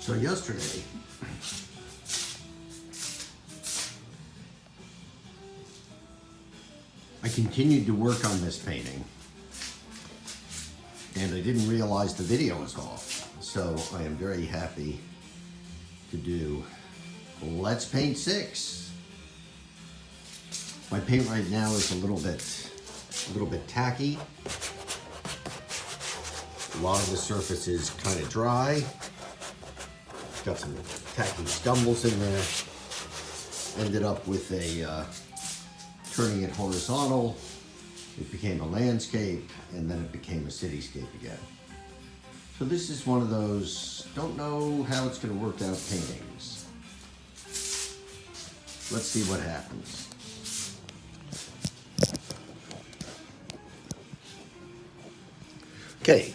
So yesterday, I continued to work on this painting, and I didn't realize the video was off. So I am very happy to do Let's Paint 6. My paint right now is a little bit tacky. A lot of the surface is kind of dry. Got some tacky stumbles in there. Ended up with turning it horizontal. It became a landscape, and then it became a cityscape again. So this is one of those, don't know how it's going to work out paintings. Let's see what happens. Okay.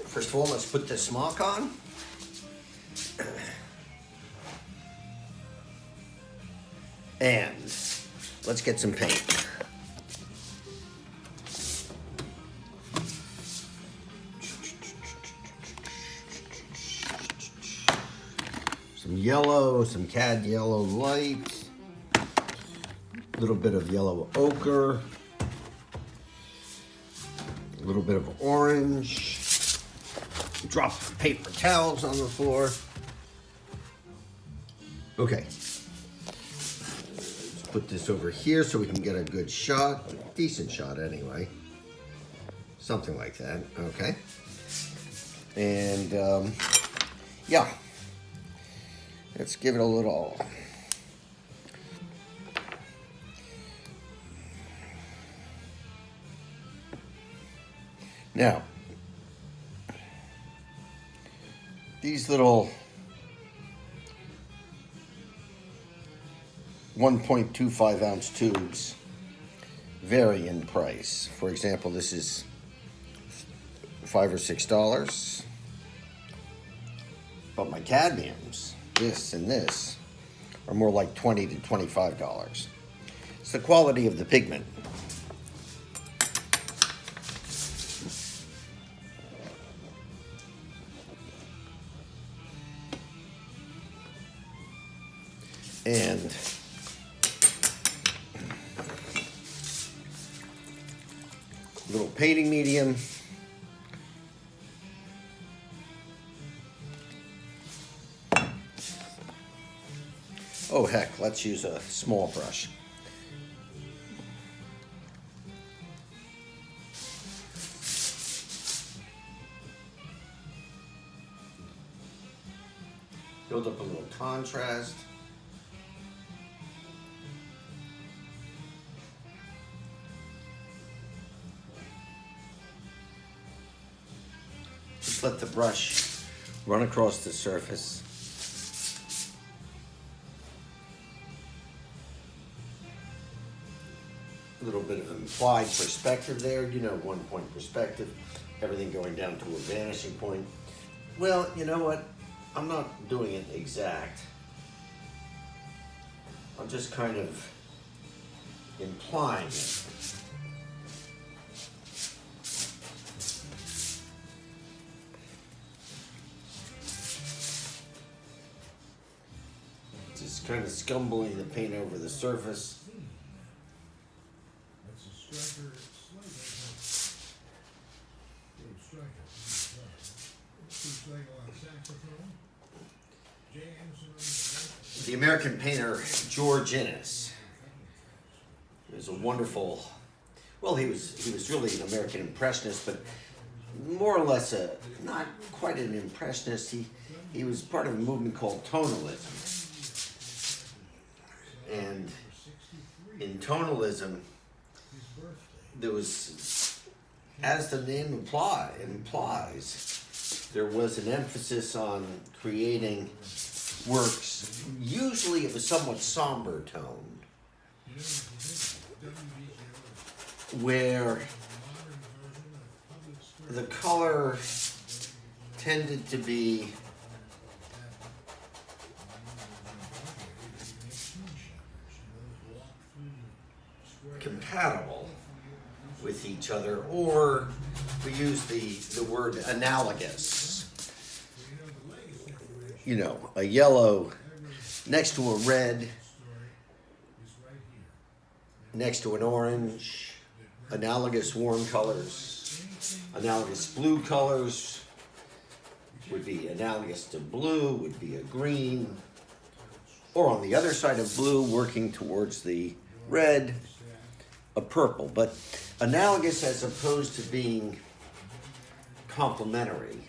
First of all, let's put the smock on. And let's get some paint. Some yellow, some cad yellow light, a little bit of yellow ochre, a little bit of orange. Drop paper towels on the floor. Okay. Let's put this over here so we can get a good shot. Decent shot anyway. Something like that. Okay. And yeah. Let's give it a little. Now, these little 1.25 ounce tubes vary in price. For example, this is $5 or $6. But my cadmiums, this and this, are more like $20 to $25. It's the quality of the pigment. And little painting medium. Oh heck, let's use a small brush. Build up a little contrast. Just let the brush run across the surface. A little bit of implied perspective there, you know, 1 point perspective, everything going down to a vanishing point. Well, you know what? I'm not doing it exact. I'm just kind of implying it. Just kind of scumbling the paint over the surface. The American painter George Inness is a wonderful, well, he was really an American impressionist, but more or less not quite an impressionist. He was part of a movement called tonalism. And in tonalism, there was, as the name implies, there was an emphasis on creating works, usually of a somewhat somber tone, where the color tended to be compatible with each other, or we use the word analogous. You know, a yellow next to a red, next to an orange, analogous warm colors, analogous blue colors would be analogous to blue, would be a green, or on the other side of blue, working towards the red, a purple. But analogous as opposed to being complementary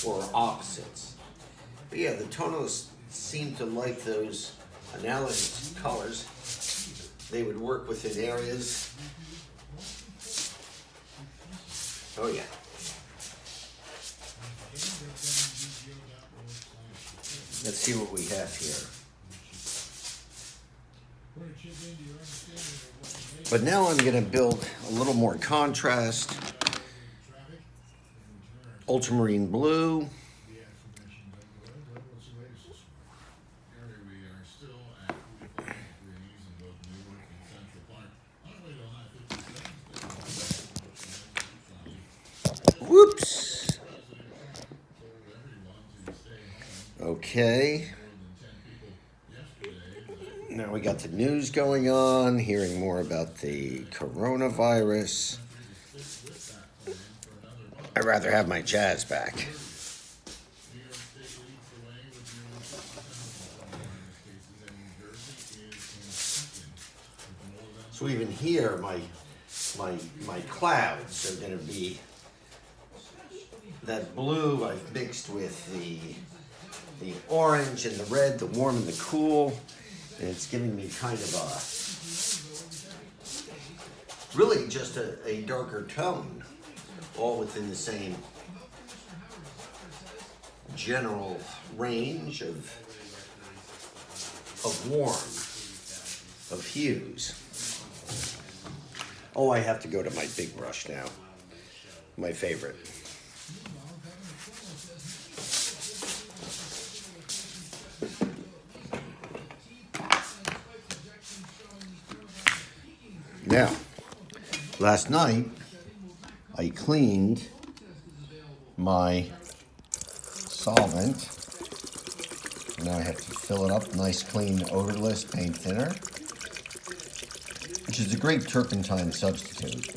or opposites. But yeah, the tonalists seem to like those analogous colors. They would work within areas. Oh yeah. Let's see what we have here. But now I'm going to build a little more contrast. Ultramarine blue. Whoops. Okay. Now we got the news going on, hearing more about the coronavirus. I'd rather have my jazz back. So even here, my clouds are going to be that blue I've mixed with the orange and the red, the warm and the cool. And it's giving me kind of really just a darker tone, all within the same general range of warm, of hues. Oh, I have to go to my big brush now, my favorite. Now, last night I cleaned my solvent. Now I have to fill it up, nice clean odorless paint thinner, which is a great turpentine substitute.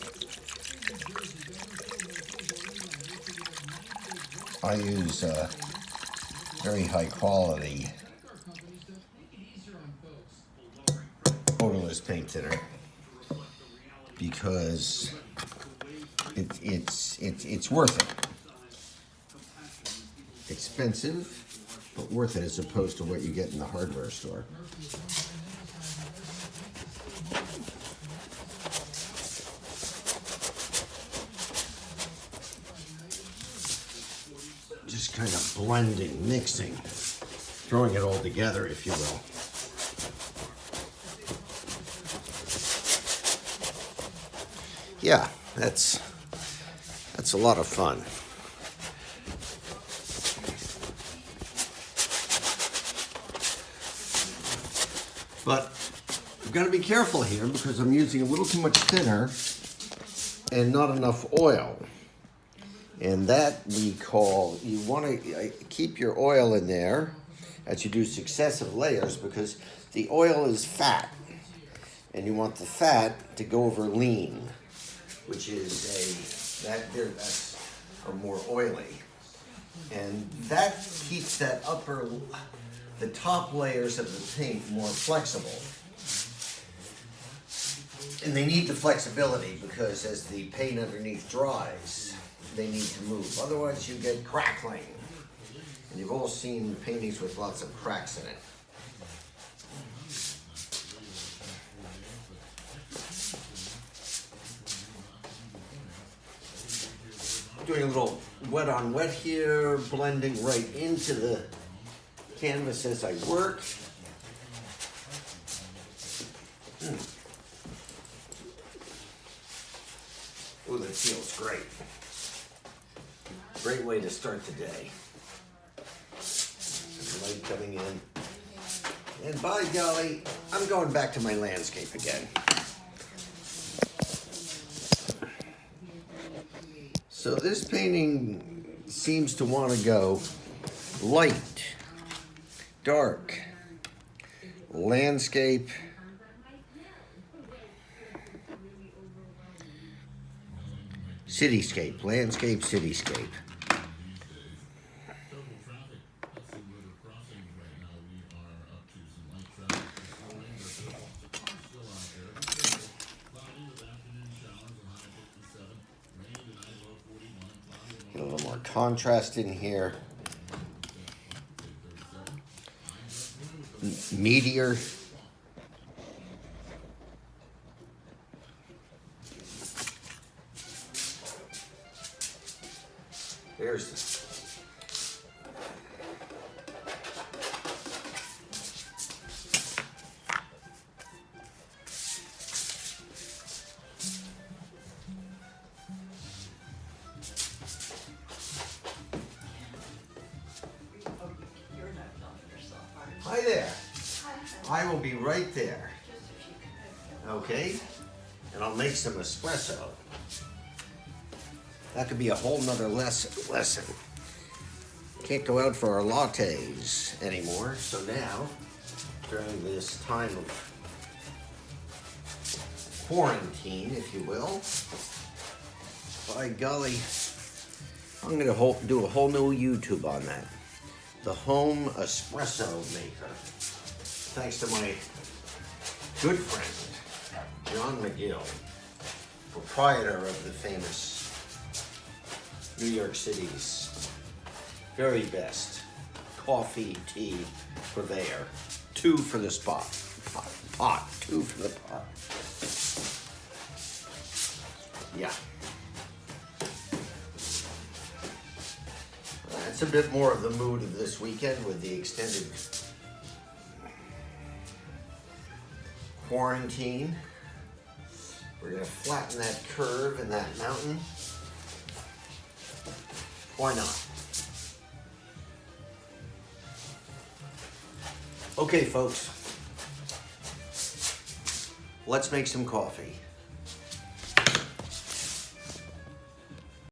I use very high quality odorless paint thinner, because it's worth it. Expensive, but worth it as opposed to what you get in the hardware store. Just kind of blending, mixing, throwing it all together, if you will. Yeah, that's a lot of fun. But I've got to be careful here because I'm using a little too much thinner and not enough oil. And that we call, you want to keep your oil in there as you do successive layers, because the oil is fat. And you want the fat to go over lean, which is that's more oily. And that keeps the top layers of the paint more flexible. And they need the flexibility because as the paint underneath dries, they need to move. Otherwise you get crackling. And you've all seen paintings with lots of cracks in it. Doing a little wet on wet here, blending right into the canvas as I work. Oh, that feels great. Great way to start the day. The light coming in. And by golly, I'm going back to my landscape again. So this painting seems to want to go light, dark, landscape, cityscape, landscape, cityscape. Get a little more contrast in here. Meteor. There's the Hi there. I will be right there. Okay? And I'll make some espresso. That could be a whole nother lesson. Can't go out for our lattes anymore, so now, during this time of quarantine, if you will, by golly, I'm gonna do a whole new YouTube on that. The home espresso maker. Thanks to my good friend, John McGill, proprietor of the famous New York City's very best coffee, tea purveyor. 2 for the spot. Pot. 2 for the pot. Yeah. That's a bit more of the mood of this weekend with the extended quarantine. We're gonna flatten that curve in that mountain. Why not? Okay, folks. Let's make some coffee.